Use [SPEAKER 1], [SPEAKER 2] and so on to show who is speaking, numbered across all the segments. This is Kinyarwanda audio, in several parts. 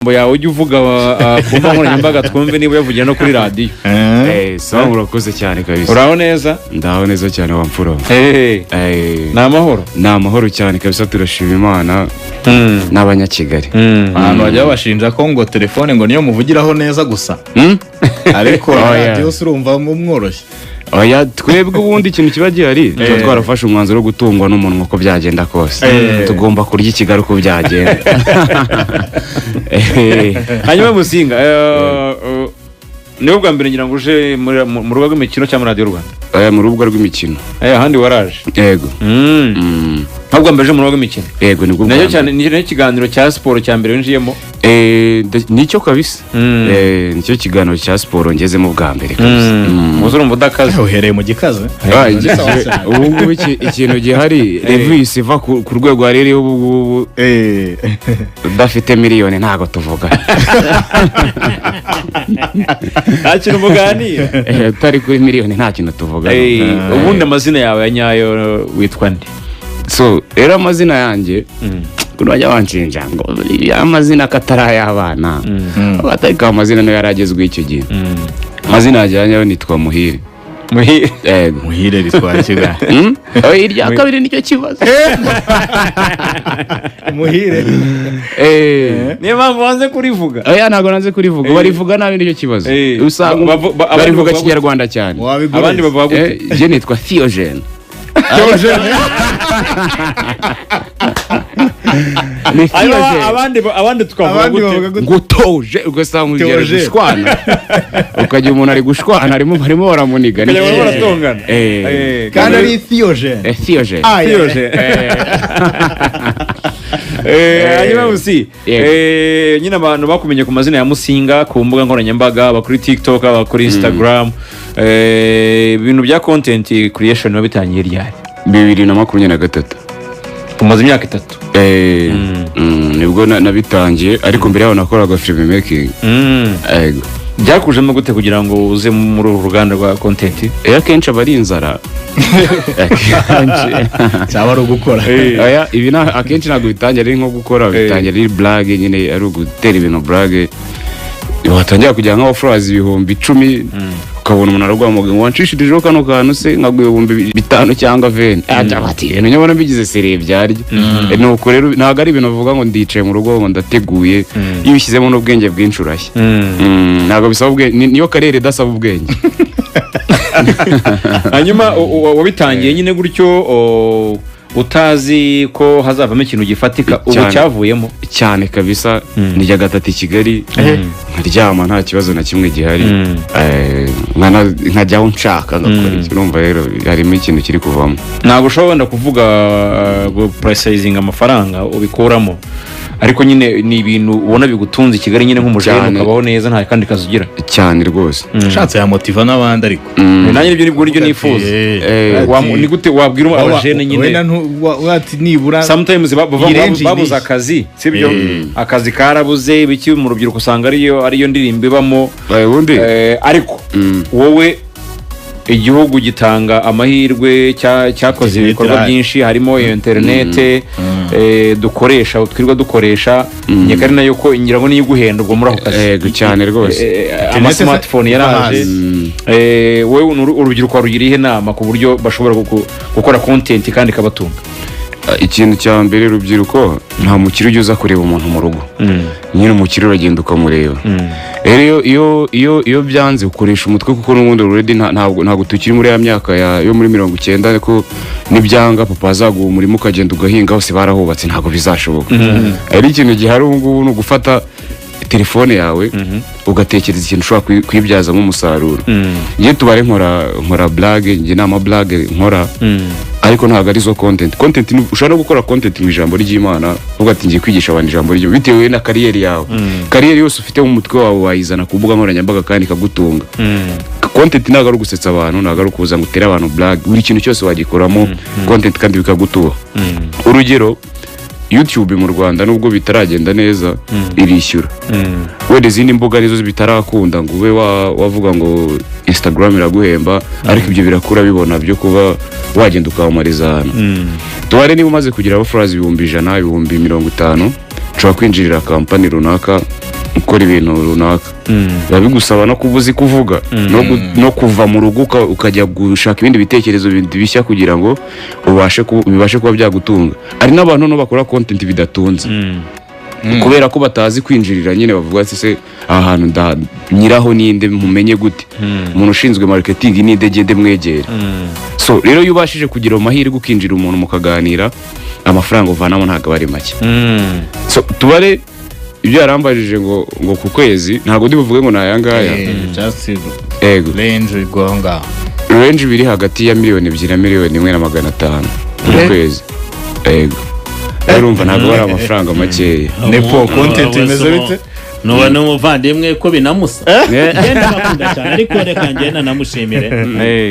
[SPEAKER 1] yawe ujye uvuga ku mbuga nkoranyambaga twumve niba yavugira no kuri radio.
[SPEAKER 2] Sawa urakoze cyane kabisa.
[SPEAKER 1] Uraho neza?
[SPEAKER 2] Ndaho neza cyane wa mfuro.
[SPEAKER 1] Na amahoro?
[SPEAKER 2] Na amahoro cyane kabisa turashima Imana n'abanyakigali.
[SPEAKER 3] Abantu bajya bashinja ko ngo telefone ngo niyo muvugiraho neza gusa. Ariko radio urumva mworoshye.
[SPEAKER 2] Oya twebwe ubundi ikintu kiba gihari twarafashe umwanzuro wo gutungwa n'umuntu uko byagenda kose. Tugomba kurya ikigali uko byagenda.
[SPEAKER 1] Hanyuma Musinga niwe bwa mbere ngira ngo uje mu rubuga rw'imikino cyangwa radio Rwanda?
[SPEAKER 2] Mu rubuga rw'imikino.
[SPEAKER 1] Ahandi waraje?
[SPEAKER 2] Yego.
[SPEAKER 1] Ntabwo mbeje mu rubuga rw'imikino.
[SPEAKER 2] Yego nibwo.
[SPEAKER 1] Nayo cyane ni ikiganiro cya sport cya mbere winjiyemo.
[SPEAKER 2] Nicyo kabisa. Nicyo kiganiro cya sport ngezemo bwa mbere kabisa.
[SPEAKER 1] Muzuru mudakaze
[SPEAKER 3] uhereye mu gikaze.
[SPEAKER 2] Ubu ngubu ikintu gihari Revis iva ku rwego rero ubu udafite miliyoni ntago tuvuga.
[SPEAKER 1] Nta kintu muganira.
[SPEAKER 2] Utari kuri miliyoni nta kintu tuvuga.
[SPEAKER 1] Ubundi amazina yawe ya nyayo witwa nde?
[SPEAKER 2] So era amazina yanjye kunajya wanshinja ngo amazina katara y'abana. Abataka amazina no yaragezwe icyo gihe. Amazina ajyanye nitwa Muhire.
[SPEAKER 3] Muhire ritwara kiga.
[SPEAKER 2] Irya kabiri nicyo kibazo.
[SPEAKER 3] Muhire.
[SPEAKER 1] Niyo mpamvu wanze kurivuga.
[SPEAKER 2] Oya ntago nanze kurivuga. Barivuga nabi nicyo kibazo. Usanga barivuga Kinyarwanda cyane.
[SPEAKER 1] Abandi bavuga gute?
[SPEAKER 2] Je nitwa Theogene.
[SPEAKER 1] Abandi tukavuga gute?
[SPEAKER 2] Gutoje ugasanga ugera gushwana. Ukajya umuntu ari gushwana harimo baramuniga.
[SPEAKER 1] Kajya baratongana.
[SPEAKER 3] Kandi ari Theogene.
[SPEAKER 2] Theogene.
[SPEAKER 1] Hanyuma Musi nyine abantu bakumenye ku mazina ya Musinga ku mbuga nkoranyambaga bakuri TikTok bakuri Instagram ibintu bya content creation wabitangiye ryari?
[SPEAKER 2] 2023.
[SPEAKER 1] Umaze imyaka 3.
[SPEAKER 2] Nibwo nabitangiye ariko mbere yaho nakoraga film making.
[SPEAKER 1] Byakujemo gute kugira ngo uze muri uruganda rwa content?
[SPEAKER 2] Akenshi abari inzara.
[SPEAKER 3] Cyaba ari ugukora.
[SPEAKER 2] Oya ibi akenshi ntabwo bitangira ari nko gukora bitangira ari blague nyine ari ugutera ibintu blague. Watangira kujya nka offers 10,000 ukabona umuntu aragwamuga ngo wanshishirijeho kano kantu se nkaguye 5,000 cyangwa 20. Bati ibintu nyabona bigize serie byaryo. Nuko rero ntago ari ibintu bavuga ngo ndicaye mu rugo ngo ndateguye iyo bishyizemo n'ubwenge bwinshi urashye. Ntago bisaba ubwenge niyo karere dasaba ubwenge. Hanyuma wabitangiye nyine gutyo utazi ko hazavamo ikintu gifatika ubu cyavuyemo cyane kabisa. Nijya gatatu Kigali nkaryama nta kibazo na kimwe gihari. Nkajyaho nshaka ngakora urumva rero harimo ikintu kiri kuvamo.
[SPEAKER 1] Ntago ushobora kuvuga pricing amafaranga ubikuramo ariko nyine ni ibintu ubona bigutunze Kigali nyine nk'umujene ukabaho neza nta kandi kazi ugira
[SPEAKER 2] cyane rwose.
[SPEAKER 3] Shatse ya motiva n'abandi ariko
[SPEAKER 1] nanjye ibyo nibwo uryo nifuza. Ni gute wabwira abajene nyine
[SPEAKER 3] wati nibura
[SPEAKER 1] sometimes babuza akazi sibyo akazi karabuze biki mu rubyiruko usanga ariyo ndirimbo ibamo ariko wowe igihugu gitanga amahirwe cyakoze ibikorwa byinshi harimo internet dukoresha twirwa dukoresha nyekari nayo ko ngira ngo niyo guhenda ubwo muri ako kazi
[SPEAKER 2] cyane rwose.
[SPEAKER 1] Ama smartphone yaraje wowe urubyiruko rugiriye inama ku buryo bashobora gukora content kandi kabatunga.
[SPEAKER 2] Ikintu cya mbere rubyiruko nta mukiri uza kureba umuntu mu rugo. Nyine umukiri uragenda ukamureba. Rero iyo byanze ukoresha umutwe kuko n'ubundi already ntabwo tukiri muri ya myaka yo muri 90 ariko nibyanga papa azaguha umurimo ukagenda ugahinga hose barahubatse ntabwo bizashoboka. Ari ikintu gihari ubu ngubu no gufata telefone yawe ugatekereza ikintu ushobora kwibyaza nk'umusaruro. Ngiye tubare nkora blague ngiye nama blague nkora ariko ntabwo ari zo content ushobora gukora content mu ijambo ry'Imana uvuga ati ngiye kwigisha abantu ijambo ry'Imana bitewe na kariyeri yawe. Kariyeri yose ufite mu mutwe wawe wayizana ku mbuga nkoranyambaga kandi kagutunga. Content ntabwo ari gusetsa abantu ntabwo ari kuza ngo utere abantu blague buri kintu cyose wagikoramo content kandi bikagutuha. Urugero YouTube mu Rwanda nubwo bitaragenda neza irishyura. Wede izindi mbuga nizo bitarakunda ngo ube wavuga ngo Instagram iraguhemba ariko ibyo birakura bibona byo kuba wagenda ukamariza. Tuware niba umaze kugira abafrazi 100,000 150,000 nshobora kwinjirira kampani runaka ukora ibintu runaka biba bigusaba no kubuzi kuvuga no kuva mu rugo ukajya gushaka ibindi bitekerezo bishya kugira ngo bibashe kuba byagutunga. Ari n'abantu no bakora content bidatunze kubera ko batazi kwinjirira nyine bavuga ati se aha hantu nyiraho ninde mumenye gute umuntu ushinzwe marketing ninde gende mwegera. So rero iyo ubashije kugira amahirwe ukinjira umuntu mukaganira amafaranga uvanamo ntabwo ari make. So tubare ibyo yarambajije ngo ku kwezi ntabwo ndibuvuge ngo nayangaya range biri hagati ya miliyoni 2 na miliyoni 1.5 ku kwezi. Urumva ntabwo ari amafaranga makeya.
[SPEAKER 3] Nepo content imeze bite?
[SPEAKER 4] Nuba n'umuvandimwe ko binamusa. Ngenda bakunda cyane ariko reka ngenda namushimire.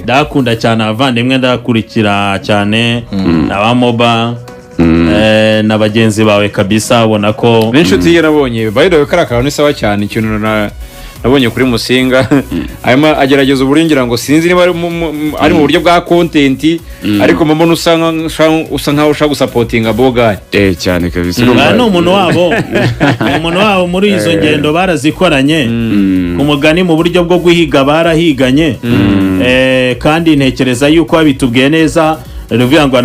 [SPEAKER 4] Ndakunda cyane abavandimwe ndakurikira cyane n'abamoba n'abagenzi bawe kabisa ubona ko
[SPEAKER 1] n'inshuti yarabonye bayidowe karakaho ni sawa cyane ikintu nabonye kuri Musinga ayuma agerageza uburingira ngo sinzi niba ari mu buryo bwa content ariko mama usa nkaho ushaka gusupportinga boga
[SPEAKER 2] cyane kabisa.
[SPEAKER 4] No umuntu wabo muri izo ngendo barazikoranye ku mugani mu buryo bwo guhiga barahiganye kandi ntekereza yuko babitubwiye neza. Ruvuyanga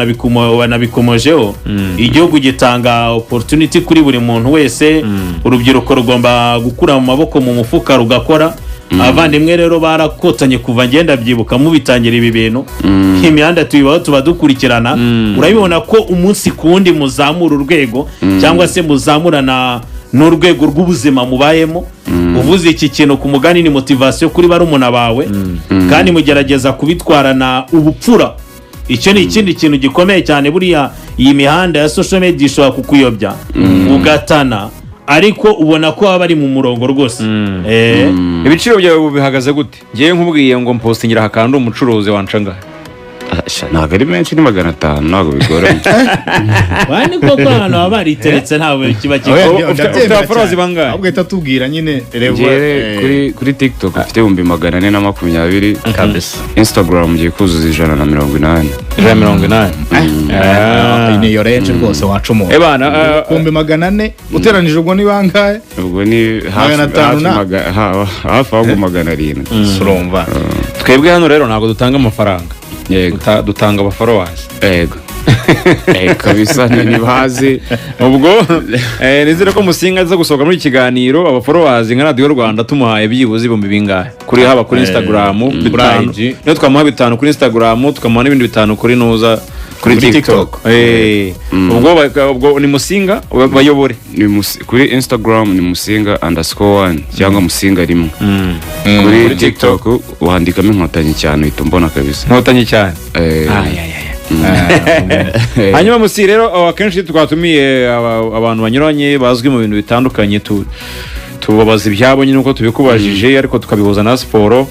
[SPEAKER 4] wanabikomojeho igihugu gitanga opportunity kuri buri muntu wese. Urubyiruko rugomba gukura mu maboko mu mufuka rugakora. Abavandimwe rero barakotanye kuva ngenda byibuka mu bitangira ibi bintu imihanda tuyibaho tuba dukurikirana. Urabibona ko umunsi kundi muzamura urwego cyangwa se muzamurana n'urwego rw'ubuzima mubayemo. Uvuze iki kintu ku mugani ni motivation kuri barumuna bawe kandi mugerageza kubitwarana ubupfura. Icyo ni ikindi kintu gikomeye cyane buriya iyi mihanda ya social media ishobora kukuyobya ugatana ariko ubona ko baba bari mu murongo rwose.
[SPEAKER 1] Ibiciro byawe bihagaze gute? Ngiye nkubwiye ngo mpostingira hakandi umucuruzi wancanga
[SPEAKER 2] ntabwo ari menshi ni 500 ntabwo bigoranye.
[SPEAKER 4] Wani koko hano baba bariteretse ntawe kiba kiko
[SPEAKER 1] utaforazi bangahe
[SPEAKER 3] ahubwo itatubwira nyine
[SPEAKER 2] kuri TikTok ufite 420
[SPEAKER 3] kabisa.
[SPEAKER 2] Instagram ngiye kuzuza 180
[SPEAKER 3] niyo range rwose wacumuye
[SPEAKER 1] ebana
[SPEAKER 3] 400 uteranije ubwo ni bangahe?
[SPEAKER 2] ubwo ni hafi aho 700
[SPEAKER 3] surumva.
[SPEAKER 1] Twebwe hano rero ntabwo dutanga amafaranga dutanga aba followers.
[SPEAKER 2] Kabisa nibaze
[SPEAKER 1] ubwo nizere ko Musinga aza gusohoka muri ikiganiro aba followers nka Radio Rwanda tumuhaye byibuze ibihumbi bingahe kuri haba kuri Instagram no twamuha 5 kuri Instagram tukamuha n'ibindi 5 kuri noza kuri TikTok. Ubwo ni Musinga bayobore
[SPEAKER 2] kuri Instagram ni Musinga_1 cyangwa Musinga rimwe. Kuri TikTok wandikamo inkotanyi cyane uhita mbona kabisa
[SPEAKER 1] inkotanyi cyane. Hanyuma Musi rero akenshi twatumiye abantu banyuranye bazwi mu bintu bitandukanye tubabaza ibyabo nyine uko tubikubajije ariko tukabihuza na siporo.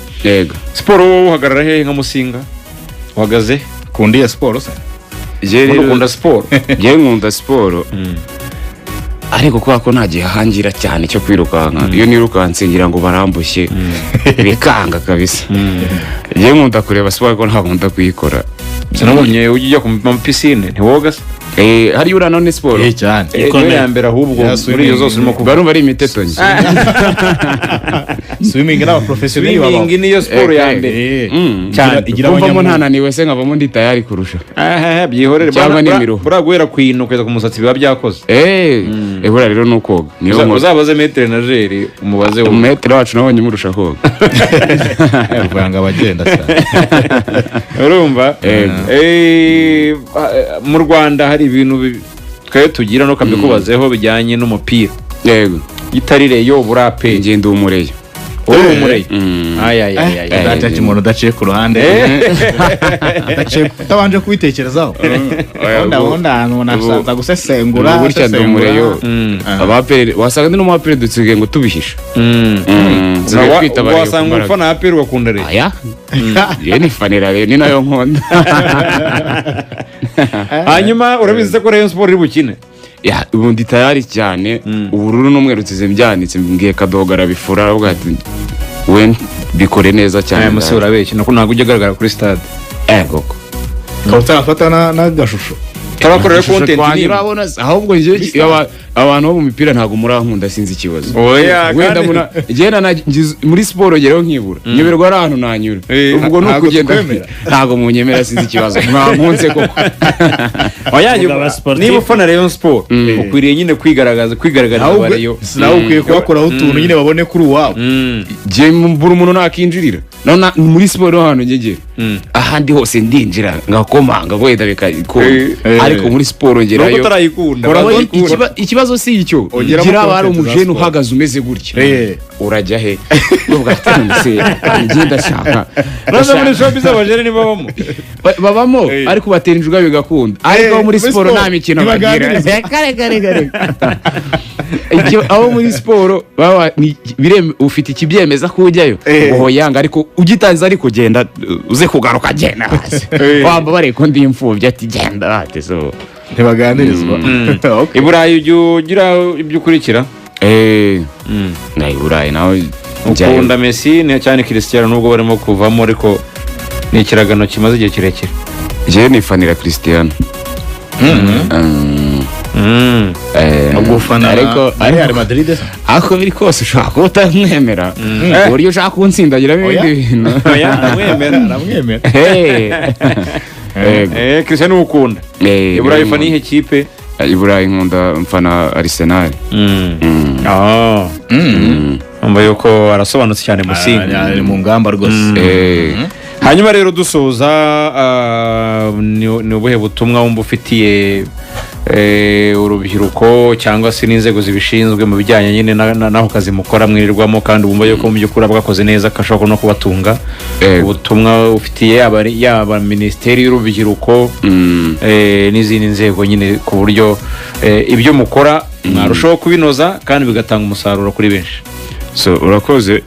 [SPEAKER 1] Siporo wowe uhagarara hehe nka Musinga? Uhagaze
[SPEAKER 3] kundiye siporo se?
[SPEAKER 1] Ukunda siporo?
[SPEAKER 2] Ngiye nkunda siporo ariko kwa ko nagiye hangira cyane cyo kwirukanka. Iyo nirukanse ngira ngo barambushye bikanga kabisa. Ngiye nkunda kureba siporo ko nta nkunda kuyikora.
[SPEAKER 1] Sinabonye ujya ku piscine ntiwoga se?
[SPEAKER 2] Hari ura none siporo
[SPEAKER 1] cyane ikomeye mbere ahubwo muri iyo zose urimo kuba
[SPEAKER 2] barumva ari imiteto nje.
[SPEAKER 3] Swimming n'aba professionnel
[SPEAKER 1] baba. Swimming niyo siporo ya mbere
[SPEAKER 2] cyane igira abanyamaguru ntananiwe se nkavamo ndi tayari kurusha.
[SPEAKER 1] Byihorere
[SPEAKER 2] cyangwa n'imiruho
[SPEAKER 1] buraguhera kwino kweza ku musatsi biba byakoze.
[SPEAKER 2] Ebura rero nuko
[SPEAKER 1] niyo uzabaze metre na jeri umubaze wo
[SPEAKER 2] metre wacu nabonye murusha koga.
[SPEAKER 3] Ruvuyanga bagenda cyane.
[SPEAKER 1] Urumva mu Rwanda hari ibintu twaye tugira no kabikubazeho bijyanye n'umupira. Gitari Rayon burape
[SPEAKER 2] ngende umureyo.
[SPEAKER 1] Umureyo.
[SPEAKER 3] Ndaje umuntu daciye ku ruhande. Tabanje kubitekerezaho. Ndabona nasanza gusesengura
[SPEAKER 2] gutya ndumureyo. Abapere wasanga ndi no mapere dutsige ngo tubihisha.
[SPEAKER 1] Wasanga ufana na APR wakunda Rayon.
[SPEAKER 2] Aya. Yeni fanira Rayon ni nayo nkonda.
[SPEAKER 1] Hanyuma urabizi ko Rayon Sports iri bukine.
[SPEAKER 2] Ubundi tayari cyane ubururu n'umweru tize byanditse mbwiye Kadogara bifura ubwo ati we bikore neza cyane.
[SPEAKER 1] Musi urabeshye nako ntago ujya garagara kuri stade.
[SPEAKER 2] Koko
[SPEAKER 3] Kauta afata na gashusho.
[SPEAKER 1] turakorera content ni
[SPEAKER 2] urabona ahubwo abantu bo mu mipira ntago murankunda sinzi ikibazo wenda muri siporo gereho nkibura nyoberwa ari ahantu nanyura ubwo no kugenda ntago munyemera sinzi ikibazo mwankunze koko
[SPEAKER 1] niba ufana Rayon Sports ukwiriye nyine kwigaragaza abariyo
[SPEAKER 3] nawe ukwiye kubakoraho utuntu nyine babone kuri uwabo
[SPEAKER 2] je mbura umuntu nakinjirira none muri siporo hano ngegera ahandi hose ndinjira ngakomanga wenda bikakora ariko muri siporo ngerayo ikibazo si icyo gira abari umujene uhagaze umeze gutya urajya he ubwo atanse ngenda shaka
[SPEAKER 1] nazo muri shop abajene ni
[SPEAKER 2] babamo ariko batera injuga bigakunda ariko muri siporo nta mikino bagira kare abo muri siporo baba ufite ikibyemeza ko ujyayo Ruvuyanga ariko ugitanze ariko genda uze kugaruka genda wamba bareko ndi imfubyi ati genda ate so
[SPEAKER 3] ntibaganirizwa
[SPEAKER 1] Iburayi ugira ibyo ukurikira
[SPEAKER 2] na Iburayi nawe
[SPEAKER 1] ukunda Messi ni cyane Cristiano nubwo barimo kuvamo ariko ni ikiragano kimaze igihe kirekire
[SPEAKER 2] je nifanira Cristiano
[SPEAKER 3] ugufana
[SPEAKER 2] ariko
[SPEAKER 3] Real Madrid
[SPEAKER 2] ako biri kose ushaka kutamwemera uburyo ushaka kunsindagira ibindi bintu
[SPEAKER 3] aramwemera
[SPEAKER 1] Cristiano ukunda Iburayi fani ihe kipe
[SPEAKER 2] Iburayi nkunda mfana Arsenal
[SPEAKER 1] amba yuko arasobanutse cyane Musinga
[SPEAKER 3] mu ngamba rwose
[SPEAKER 1] hanyuma rero dusoza ni ubuhe butumwa wumva ufitiye urubyiruko cyangwa se n'inzego zibishinzwe mu bijyanye nyine naho kazi mukora mwirirwamo kandi wumva yuko mu by'ukuri bwakoze neza kashobora no kubatunga ubutumwa ufitiye yaba minisiteri y'urubyiruko n'izindi nzego nyine ku buryo ibyo mukora mwarushaho kubinoza kandi bigatanga umusaruro kuri benshi
[SPEAKER 2] so urakoze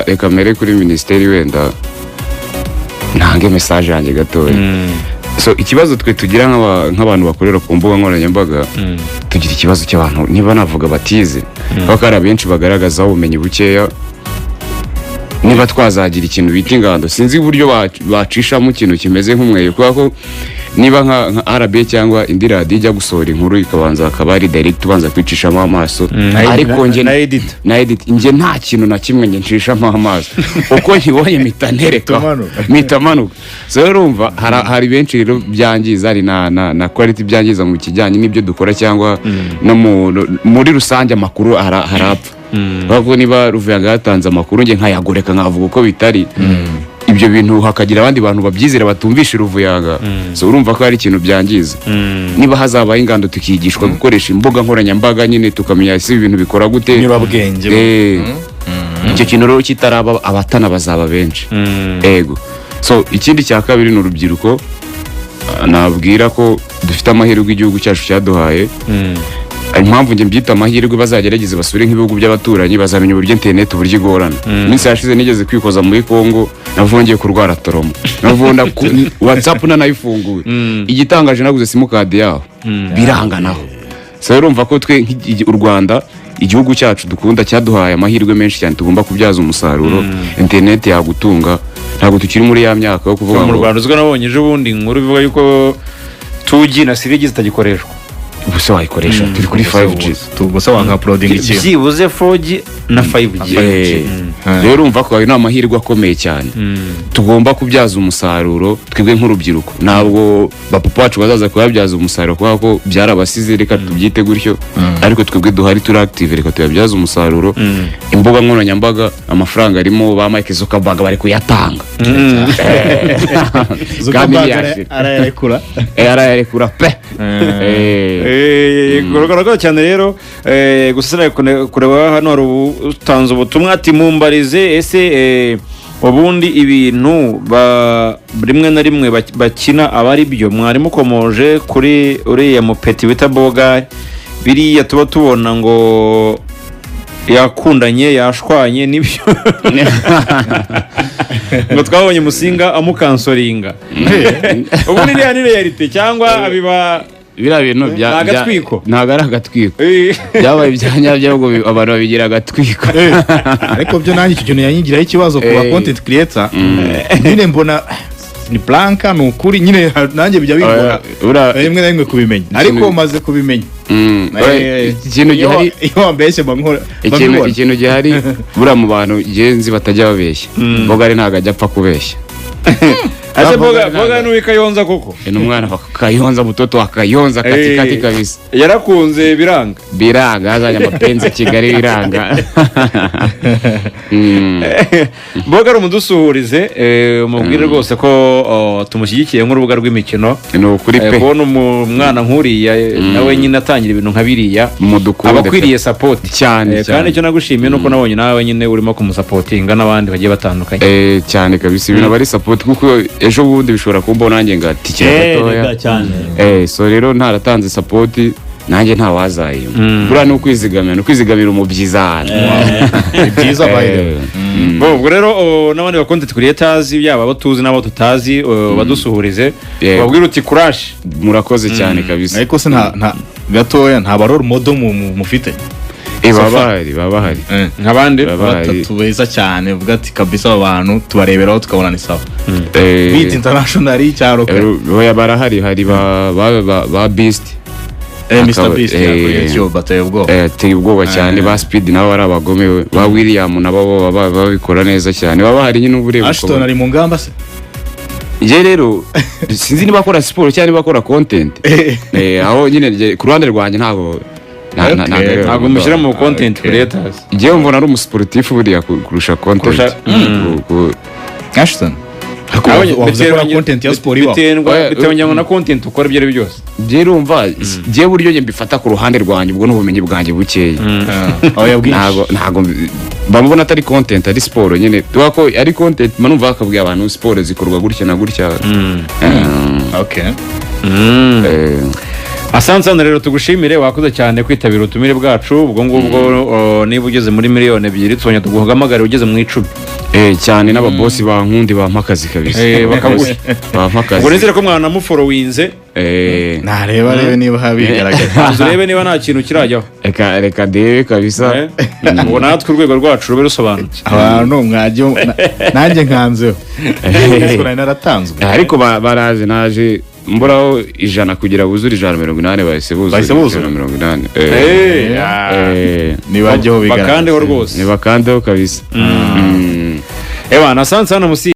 [SPEAKER 2] reka mere kuri minisiteri wenda ntange message yanjye gatoya so ikibazo twe tugira nk'abantu bakorera ku mbuga nkoranyambaga tugira ikibazo cy'abantu niba navuga batize kuko ari abenshi bagaragaza ubumenyi bukeya niba twazagira ikintu bita ingando sinzi uburyo bacishamo ikintu kimeze nk'umweyo kuko niba nka RBA cyangwa indi radio ijya gusohora inkuru ikabanza akaba ari direct ubanza kwicishamo amaso ariko nge na edit nge nta kintu na kimwe nge ncishamo amaso uko nkibonye mitamanuka so urumva hari benshi rero byangiza ari na quality byangiza mu kijyanye n'ibyo dukora cyangwa no muri rusange amakuru harapfa bako niba Ruvuyanga yatanze amakuru nge nkayagoreka nkavuga uko bitari ibyo bintu hakagira abandi bantu babyizera batumvisha Ruvuyanga so urumva ko hari ikintu byangiza niba hazabaye ingando tukigishwa gukoresha imbuga nkoranyambaga nyine tukamenya isi ibintu bikora gute
[SPEAKER 3] niba bwenge
[SPEAKER 2] icyo kintu rero kitaraba abatana bazaba benshi ego so ikindi cya kabiri ni urubyiruko nabwira ko dufite amahirwe igihugu cyacu cyaduhaye impamvu nge mbyita amahirwe bazagerageze basubire nk'ibihugu by'abaturanyi bazamenya uburyo internet uburyo igorana minsi yashize nigeze kwikoza muri Kongo navongeye kurwara toromo navunda WhatsApp nanayifunguye igitangaje naguze simukadi yaho biranganaho so urumva ko twe u Rwanda igihugu cyacu dukunda cyaduhaye amahirwe menshi cyane tugomba kubyaza umusaruro internet yagutunga ntabwo tukiri muri ya myaka yo kuvuga
[SPEAKER 1] mu Rwanda uzwe nabonye ejo bundi inkuru bivuga yuko 2G na 3G zitagikoreshwa
[SPEAKER 2] ubuse wayikoresha turi kuri 5G
[SPEAKER 3] tubuse wanga uploading ikintu
[SPEAKER 1] byibuze 4G na 5G
[SPEAKER 2] rero urumva ko ari amahirwe akomeye cyane tugomba kubyaza umusaruro twebwe nk'urubyiruko ntabwo bapapa bacu bazaza kubabyaza umusaruro kuko ko byarabasize reka tubyite gutyo ariko twebwe duhari turi active reka tuyabyaza umusaruro imbuga nkoranyambaga amafaranga arimo ba Mike Zuckerberg bari kuyatanga arayarekura pe
[SPEAKER 1] gorogoro cyane rero gusa kureba hano hari utanze ubutumwa ati mumbarize ese ubundi ibintu rimwe na rimwe bakina abari byo mwari mukomoje kuri uriya mupeti bita Mbega biriya tuba tubona ngo yakundanye yashwanye nibyo ngo twabonye Musinga amukansoringa ubundi ni reality cyangwa abiba
[SPEAKER 2] bira bintu ntago ari agatwiko byabaye byanyabyo ngo abantu babigira agatwiko
[SPEAKER 3] ariko byo nanjye icyo kintu yanyigiraho ikibazo ku ba content creator nyine mbona ni planka ni ukuri nyine nanjye bijya bigora rimwe na rimwe kubimenya ariko maze kubimenya
[SPEAKER 2] ikintu gihari
[SPEAKER 3] iyo wambeshye bankora
[SPEAKER 2] ikintu gihari buriya mu bantu genzi batajya babeshya Mbega ari ntago ajya apfa kubeshya
[SPEAKER 1] ase Mbega ni Kayonza koko
[SPEAKER 2] ni umwana wa Kayonza mutoto wa Kayonza katikati kabisa
[SPEAKER 1] yarakunze biranga azanya mapenzi Kigali biranga Mbega ari umudusuhurize umubwire rwose ko tumushyigikiye nk'urubuga rw'imikino
[SPEAKER 2] ni ukuri pe
[SPEAKER 1] kubona umwana nkuriya nawe nyine atangira ibintu nka biriya abakwiriye support
[SPEAKER 2] cyane
[SPEAKER 1] kandi icyo nagushimiye nuko nabonye nawe nyine urimo kumusapotinga n'abandi bagiye batandukanye
[SPEAKER 2] cyane kabisa ibintu bari support kuko ejo bundi bishobora kumbona nanjye ngatikira gatoya so rero ntaratanze support nanjye nta wazaye buriya ni ukwizigamira umubyiza
[SPEAKER 3] byiza bayirewe
[SPEAKER 1] ubwo rero n'abandi ba content creators yaba abo tuzi n'abo tutazi badusuhurize babwira uti courage
[SPEAKER 2] murakoze cyane kabisa
[SPEAKER 3] ariko se nta gatoya nta barora modo mufite
[SPEAKER 2] baba hari
[SPEAKER 1] nk'abandi
[SPEAKER 3] batatu beza cyane uvuga ati kabisa aba bantu tubareberaho tukabona ni sawa beat international cyaro
[SPEAKER 2] barahari hari ba beast
[SPEAKER 3] Mr Beast yakuriye
[SPEAKER 2] bateye ubwoba cyane ba Speed nabo ari abagome ba William nabo babikora neza cyane baba hari nyine uburebe
[SPEAKER 3] Ashton ari mu ngamba se
[SPEAKER 2] je rero sinzi niba akora sport cyane niba akora content aho nyine ku ruhande rwanjye
[SPEAKER 1] ntabwo mushyira mu content creators
[SPEAKER 2] jewe mbona ari umusportif buriya kurusha content
[SPEAKER 3] Ashton
[SPEAKER 1] biterwa content ya sport biterwa na content ukora ibyo byose
[SPEAKER 2] je rumva je buryo nge mbifata ku ruhande rwanjye ubwo n'ubumenyi bwanjye bukeye ntago bamubona atari content ari sport nyine twako ari content manumva akabwiye abantu sport zikorwa gutya na gutya
[SPEAKER 3] okay
[SPEAKER 1] Asante rero tugushimire wakoze cyane kwitabira utumire bwacu ubwo ngubwo niba ugeze muri miliyoni 2 tubonye tuguhamagara ugeze mu 10
[SPEAKER 2] cyane n'ababosi bankundi bampakazi kabisa
[SPEAKER 1] bakaguhe bampakazi ubwo nizere ko mwana mufollowinze
[SPEAKER 3] nareba niba habigaragaza
[SPEAKER 1] urebe niba nta kintu kirajyaho
[SPEAKER 2] reka debe kabisa
[SPEAKER 1] ubwo natwe urwego rwacu rube rusobanutse
[SPEAKER 3] abantu mwajyo nanjye nkanzeho naratanzwe
[SPEAKER 2] ariko baraje naje mburaho 100 kugira buzuri 180 bahise buzuza 180
[SPEAKER 3] nibajyeho bigaragaza
[SPEAKER 1] bakandeho rwose
[SPEAKER 2] nibakandeho kabisa
[SPEAKER 1] Ewa nasanze hano Musinga